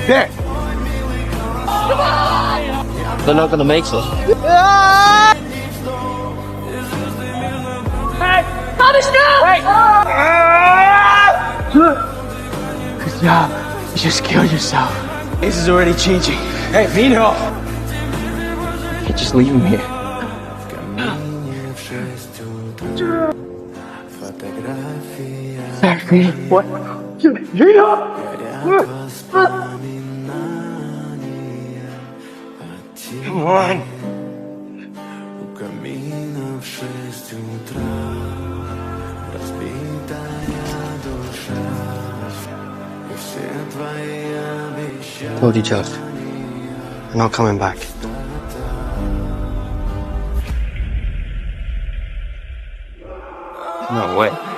There. They're not gonna make it. Hey! Thomas, no! Wait! Good job. You just killed yourself. This is already changing. Hey, Mino! You can't just leave him here. Exactly. What? Mino! Come on. Told you, Jeff. I'm not coming back. No way.